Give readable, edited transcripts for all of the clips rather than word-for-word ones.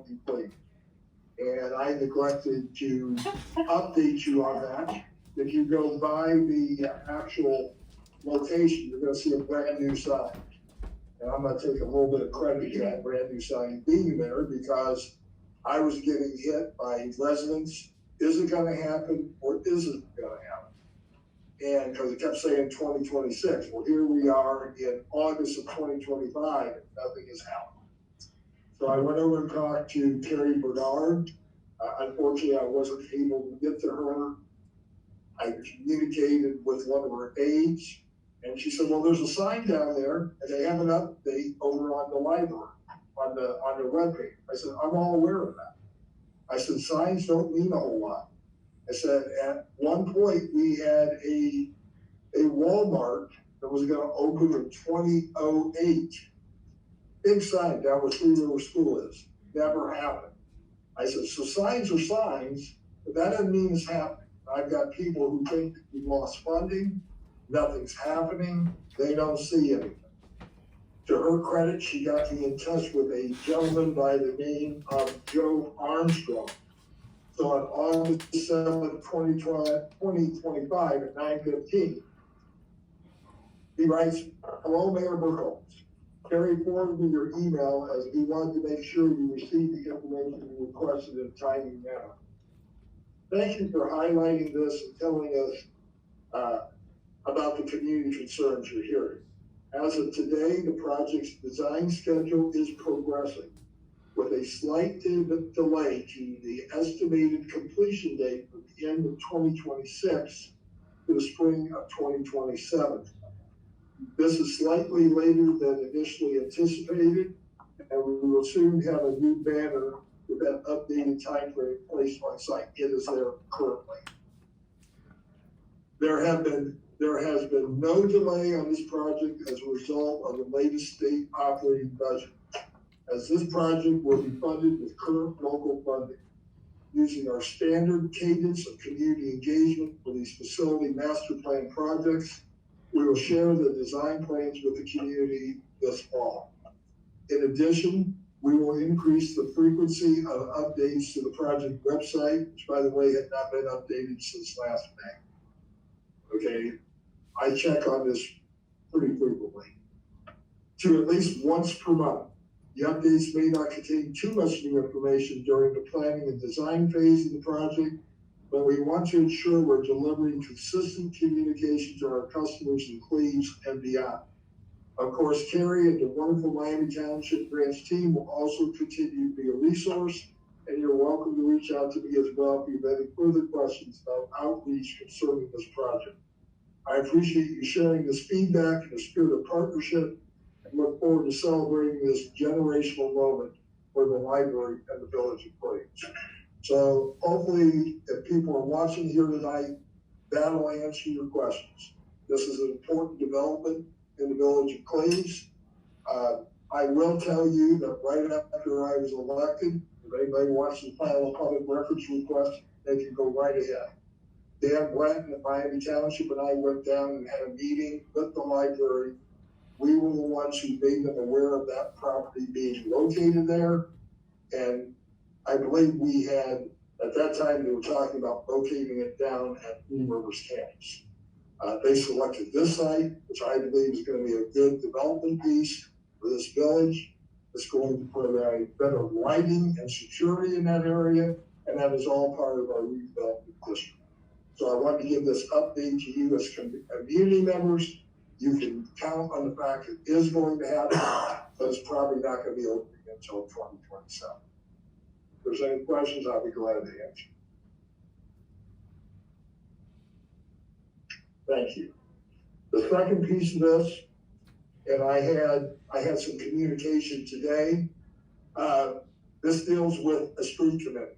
complete. And I neglected to update you on that. If you go by the actual location, you're gonna see a brand new sign. And I'm gonna take a little bit of credit to that brand new sign being there because I was getting hit by residents. Is it gonna happen or isn't it gonna happen? And because it kept saying 2026. Well, here we are in August of 2025 and nothing has happened. So I went over and talked to Terry Bernard. Unfortunately, I wasn't able to get to her. I communicated with one of her aides, and she said, well, there's a sign down there, and they have an update over on the library, on their webpage. I said, I'm all aware of that. I said, signs don't mean a whole lot. I said, at one point, we had a Walmart that was gonna open in 2008. Big sign down where Three River School is. Never happened. I said, so signs are signs, but that doesn't mean it's happening. I've got people who think we've lost funding, nothing's happening, they don't see anything. To her credit, she got me in touch with a gentleman by the name of Joe Armstrong. So on August 7th, 2025 at 9:15, he writes, hello, Mayor Birkholtz. Terry forwarded me your email as we wanted to make sure you received the information you requested in a timely manner. Thank you for highlighting this and telling us about the community concerns you're hearing. As of today, the project's design schedule is progressing with a slight delay to the estimated completion date at the end of 2026 to the spring of 2027. This is slightly later than initially anticipated, and we will soon have a new banner with that updated time frame placed on site. It is there currently. There has been no delay on this project as a result of the latest state operating budget, as this project will be funded with current local funding. Using our standard cadence of community engagement for these facility master plan projects, we will share the design plans with the community this fall. In addition, we will increase the frequency of updates to the project website, which by the way had not been updated since last May. Okay, I check on this pretty frequently. To at least once per month. The updates may not contain too much new information during the planning and design phase of the project, but we want to ensure we're delivering consistent communication to our customers in Cleves and beyond. Of course, Carrie and the wonderful Miami Township branch team will also continue to be a resource, and you're welcome to reach out to me as well if you have any further questions about outreach concerning this project. I appreciate you sharing this feedback in the spirit of partnership and look forward to celebrating this generational moment for the library and the village of Cleves. So hopefully if people are watching here tonight, that'll answer your questions. This is an important development in the village of Cleves. I will tell you that right after I was elected, if anybody wants to file a public records request, they can go right ahead. Dan Blanton at Miami Township and I went down and had a meeting with the library. We were the ones who made them aware of that property being located there. And I believe we had, at that time, they were talking about locating it down at Three Rivers campus. They selected this site, which I believe is going to be a good development piece for this village. It's going to provide better lighting and security in that area, and that is all part of our redevelopment district. So I want to give this update to you as community members. You can count on the fact it is going to happen, but it's probably not going to be opening until 2027. If there's any questions, I'll be glad to answer. Thank you. The second piece of this, and I had some communication today. This deals with a street committee.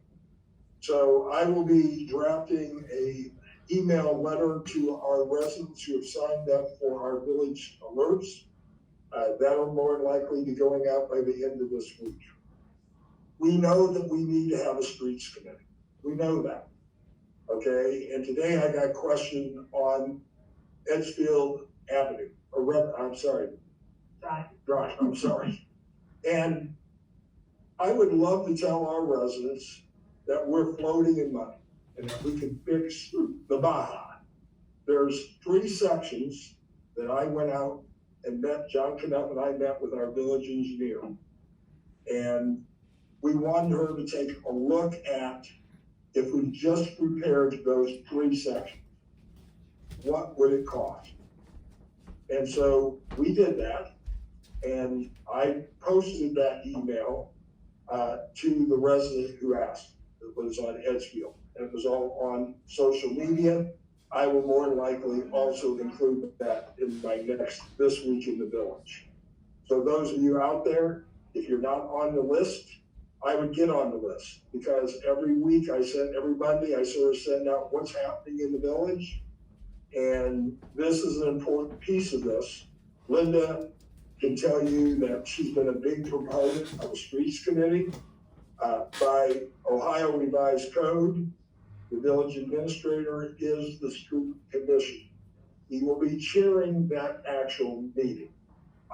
So I will be drafting a email letter to our residents who have signed up for our village alerts. That'll more likely be going out by the end of this week. We know that we need to have a streets committee. We know that. Okay, and today I got a question on Edgefield Avenue, or I'm sorry, Drive, I'm sorry. And I would love to tell our residents that we're floating in money and that we can fix the Baja. There's 3 sections that I went out and met, John Canutt and I met with our village engineer. And we wanted her to take a look at, if we just repaired those 3 sections, what would it cost? And so we did that, and I posted that email to the resident who asked. It was on Edgefield, and it was all on social media. I will more than likely also include that in my this week in the village. So those of you out there, if you're not on the list, I would get on the list, because every week every Monday I sort of send out what's happening in the village. And this is an important piece of this. Linda can tell you that she's been a big proponent of the Steets Committee. By Ohio Revised Code, the village administrator is the street commission. He will be chairing that actual meeting.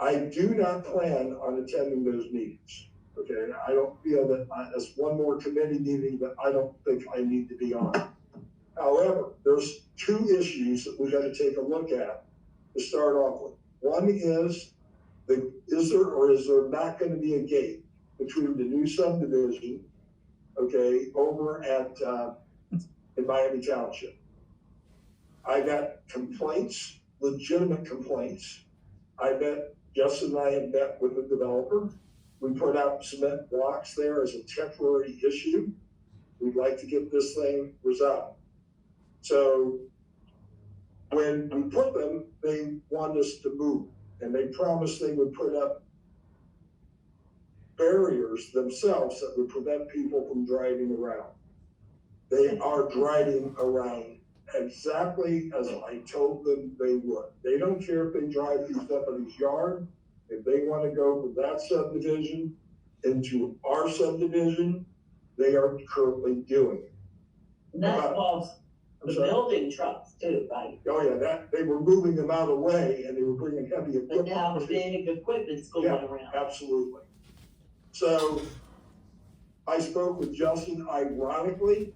I do not plan on attending those meetings. Okay, I don't feel that that's one more committee meeting that I don't think I need to be on. However, there's 2 issues that we got to take a look at to start off with. One is is there or is there not going to be a gate between the new subdivision, okay, over at in Miami Township? I got complaints, legitimate complaints. Justin and I had met with the developer. We put out cement blocks there as a temporary issue. We'd like to get this thing resolved. So when we put them, they want us to move, and they promised they would put up barriers themselves that would prevent people from driving around. They are driving around exactly as I told them they would. They don't care if they drive through somebody's yard. If they want to go from that subdivision into our subdivision, they are currently doing it. And that involves the building trucks too, right? Oh yeah, they were moving them out of the way, and they were bringing heavy equipment. But now big equipment's going around. Absolutely. So I spoke with Justin. Ironically,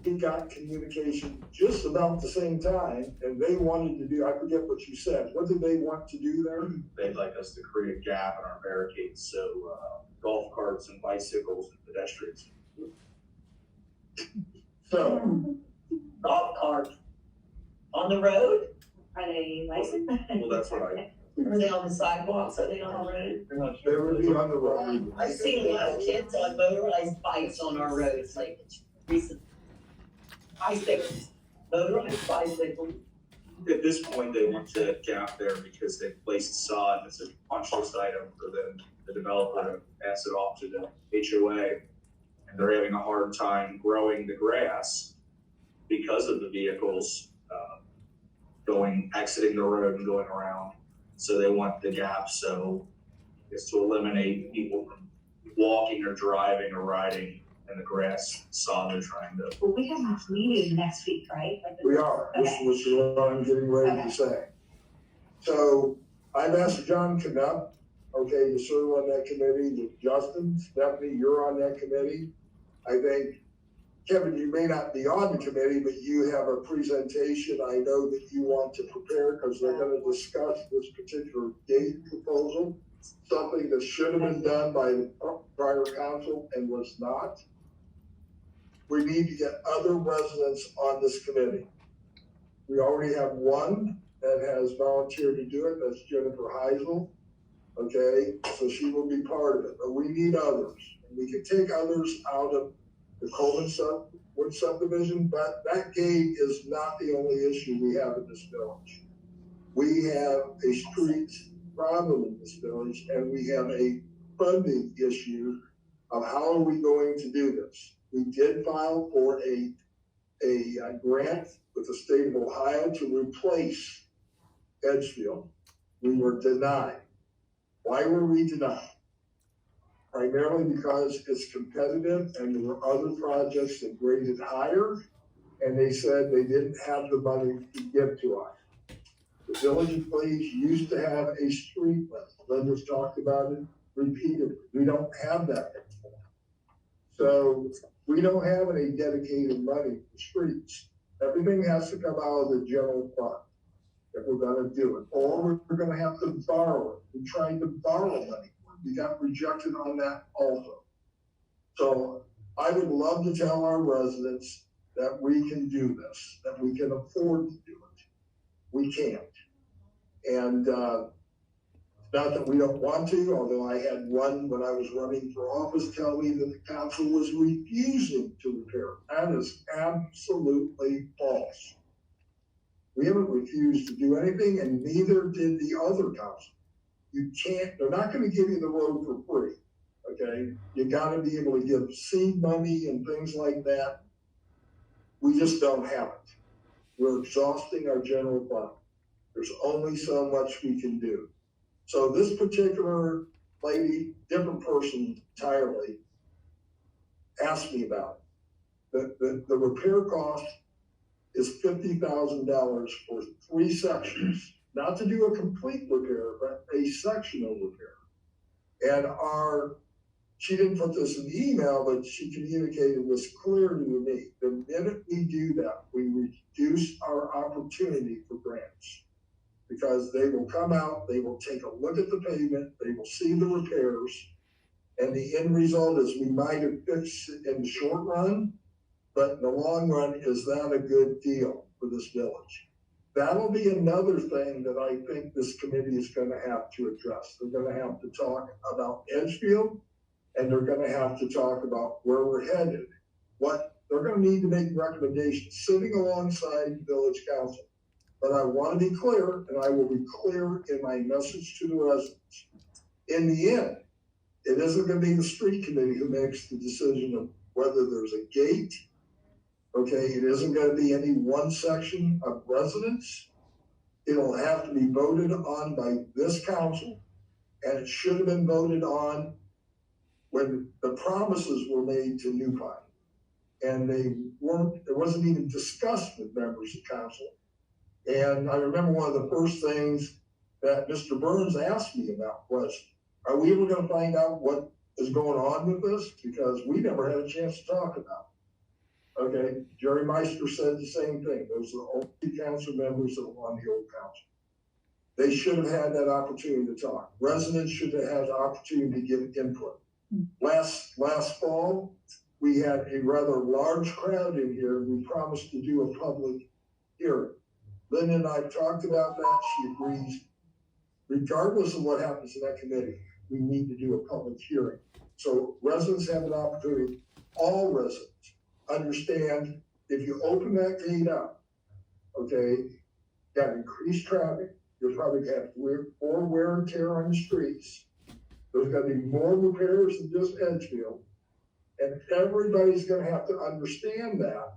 he got communication just about the same time, and they wanted to do, I forget what you said. What did they want to do there? They'd like us to create a gap in our barricades so golf carts and bicycles and pedestrians. So Golf carts on the road? Are they licensed? Well, that's what Are they on the sidewalks? Are they on the road? they would be on the road. I've seen a lot of kids on motorized bikes on our roads, like recent bicycles, motorized bicycles. At this point, they want the gap there because they placed sod as a punch list item for the developer to pass it off to the HOA. And they're having a hard time growing the grass because of the vehicles exiting the road and going around. So they want the gap, so it's to eliminate people from walking or driving or riding in the grass sod they're trying to. Well, we have a meeting next week, right? We are, which is what I'm getting ready to say. So I've asked John Canutt, okay, to serve on that committee, with Justin, Stephanie, you're on that committee. I think, Kevin, you may not be on the committee, but you have a presentation I know that you want to prepare, because they're gonna discuss this particular gate proposal, something that should have been done by the prior council and was not. We need to get other residents on this committee. We already have one that has volunteered to do it, that's Jennifer Heisel, okay? So she will be part of it, but we need others. And we can take others out of the Coleman subdivision, but that gate is not the only issue we have in this village. We have a street problem in this village, and we have a funding issue of how are we going to do this. We did file for a grant with the state of Ohio to replace Edgefield. We were denied. Why were we denied? Primarily because it's competitive and there were other projects that graded higher, and they said they didn't have the money to give to us. The village of Cleves used to have a street list. Linda's talked about it repeatedly. We don't have that anymore. So we don't have any dedicated money for streets. Everything has to come out of the general fund if we're gonna do it, or we're gonna have to borrow it. We're trying to borrow money. We got rejected on that also. So I would love to tell our residents that we can do this, that we can afford to do it. We can't. And, not that we don't want to, although I had one when I was running for office tell me that the council was refusing to repair. That is absolutely false. We haven't refused to do anything, and neither did the other council. You can't, they're not gonna give you the road for free, okay? You gotta be able to give seed money and things like that. We just don't have it. We're exhausting our general fund. There's only so much we can do. So this particular lady, different person entirely, asked me about it. The repair cost is $50,000 for 3 sections, not to do a complete repair, but a sectional repair. And she didn't put this in the email, but she communicated this clearly to me. The minute we do that, we reduce our opportunity for grants. Because they will come out, they will take a look at the pavement, they will see the repairs, and the end result is we might have fixed it in the short run, but in the long run, is that a good deal for this village? That'll be another thing that I think this committee is gonna have to address. They're gonna have to talk about Edgefield, and they're gonna have to talk about where we're headed. They're gonna need to make recommendations, sitting alongside village council. But I want to be clear, and I will be clear in my message to the residents. In the end, it isn't going to be the street committee who makes the decision of whether there's a gate. Okay, it isn't going to be any one section of residents. It'll have to be voted on by this council, and it should have been voted on when the promises were made to New Pine. And it wasn't even discussed with members of council. And I remember one of the first things that Mr. Burns asked me about was, are we ever gonna find out what is going on with this? Because we never had a chance to talk about it. Okay, Jerry Meister said the same thing. Those are the only council members that were on the old council. They should have had that opportunity to talk. Residents should have had the opportunity to give input. Last fall, we had a rather large crowd in here. We promised to do a public hearing. Lynn and I talked about that. She agrees. Regardless of what happens in that committee, we need to do a public hearing. So residents have an opportunity. All residents understand if you open that gate up, okay, got increased traffic. You're probably gonna have more wear and tear on the streets. There's gonna be more repairs than just Edgefield. And everybody's gonna have to understand that.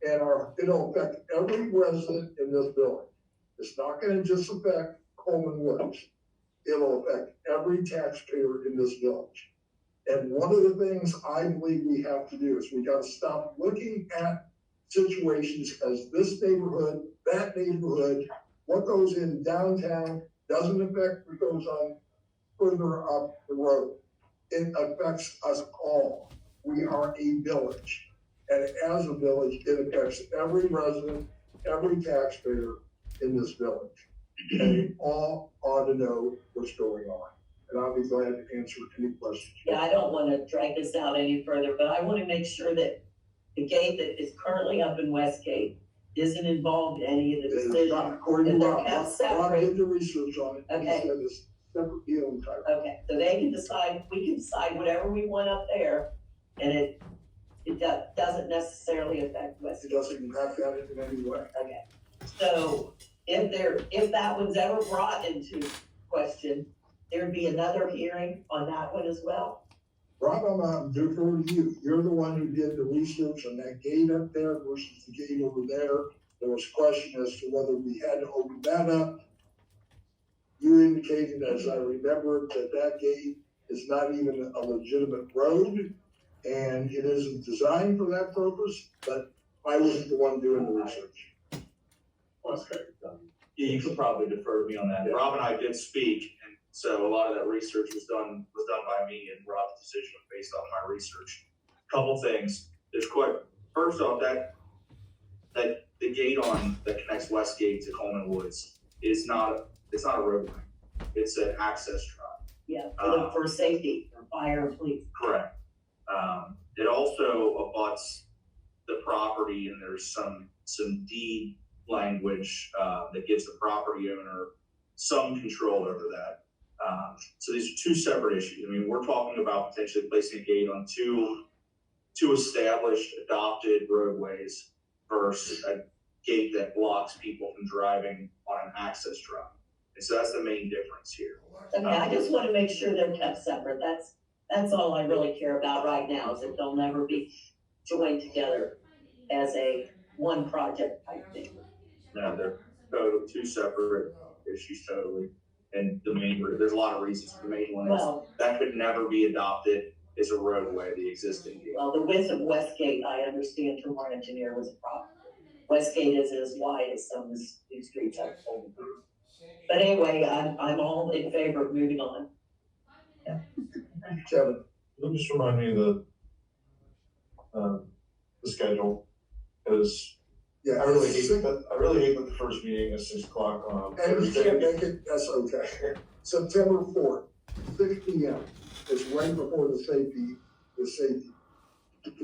And it'll affect every resident in this village. It's not gonna just affect Coleman Woods. It'll affect every taxpayer in this village. And one of the things I believe we have to do is we gotta stop looking at situations as this neighborhood, that neighborhood, what goes in downtown doesn't affect what goes on further up the road. It affects us all. We are a village. And as a village, it affects every resident, every taxpayer in this village. And we all ought to know what's going on. And I'll be glad to answer any questions. Yeah, I don't wanna drag this out any further, but I wanna make sure that the gate that is currently up in Westgate isn't involved in any of the It is decisions. not according to They're Rob. kept Rob separate. did the research on it. Okay. He said it's separate deal entirely. Okay, so they can decide, we can decide whatever we want up there, and it doesn't necessarily affect It Westgate. doesn't impact that in any way. Okay, so if that one's ever brought into question, there'd be another hearing on that one as well? Rob, I'm defer to you. You're the one who did the research on that gate up there versus the gate over there. There was question as to whether we had to open that up. You indicated, as I remember, that gate is not even a legitimate road and it isn't designed for that purpose, but I wasn't the one doing the research. Yeah, you could probably defer to me on that. Rob and I did speak, and so a lot of that research was done by me, and Rob's decision was based on my research. Couple things, first off, that the gate that connects Westgate to Coleman Woods it's not a roadway, it's an access drive. Yeah, for safety, for fire and police. Correct. It also abuts the property, and there's some deed language, that gives the property owner some control over that. So these are two separate issues. I mean, we're talking about potentially placing a gate on two established adopted roadways versus a gate that blocks people from driving on an access drive. And so that's the main difference here. Okay, I just want to make sure they're kept separate. That's all I really care about right now, is that they'll never be joined together as a one project type thing. No, they're two separate issues totally. And there's a lot of reasons. The main one is Well, that could never be adopted as a roadway, the existing gate. well, the width of Westgate, I understand from our engineer, was a problem. Westgate is as wide as some of these streets I've told you. But anyway, I'm all in favor of moving on. Kevin, Can you just remind me of the schedule? Because yeah. I really hate that the first meeting is 6 o'clock on And you can't Thursday. make it, that's okay. September 4th, 6 p.m. is right before the safety.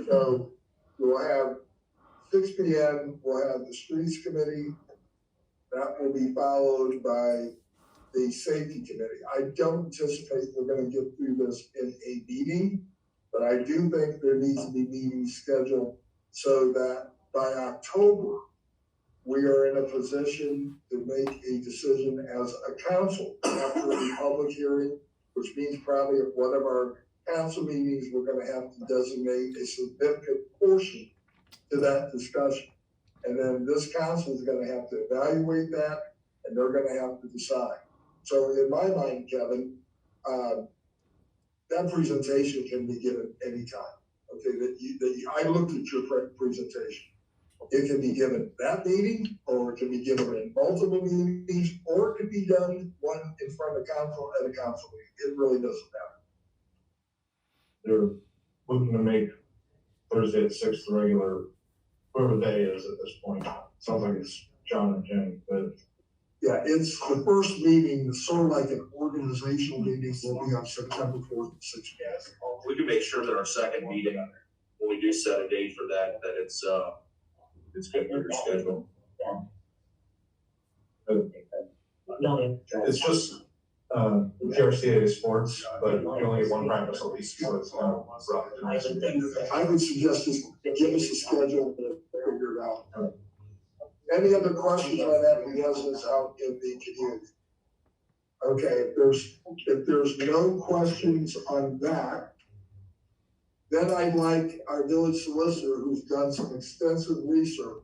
So we'll have 6 p.m., we'll have the Steets Committee. That will be followed by the Safety Committee. I don't anticipate we're gonna get through this in a meeting, but I do think there needs to be meetings scheduled so that by October, we are in a position to make a decision as a council after a public hearing, which means probably at one of our council meetings, we're gonna have to designate a significant portion to that discussion. And then this council is gonna have to evaluate that, and they're gonna have to decide. So in my mind, Kevin, that presentation can be given anytime. Okay, I looked at your presentation. It can be given that meeting, or it can be given in multiple meetings, or it could be done one in front of council at a council meeting. It really doesn't matter. They're looking to make Thursday at 6 the regular, whoever they is at this point. Sounds like it's John and Jenny, but Yeah, it's the first meeting, sort of like an organizational meeting, will be on September 4th at 6 p.m. We can make sure that our second meeting, when we do set a date for that it's good for your schedule. No, it's just, PRCA sports, but you only get one practice a week, so it's kind of rough. I would think so. I would suggest just give us a schedule to figure it out. Any other questions on that, we have this out in the community? Okay, if there's no questions on that, then I'd like our village solicitor, who's done some extensive research,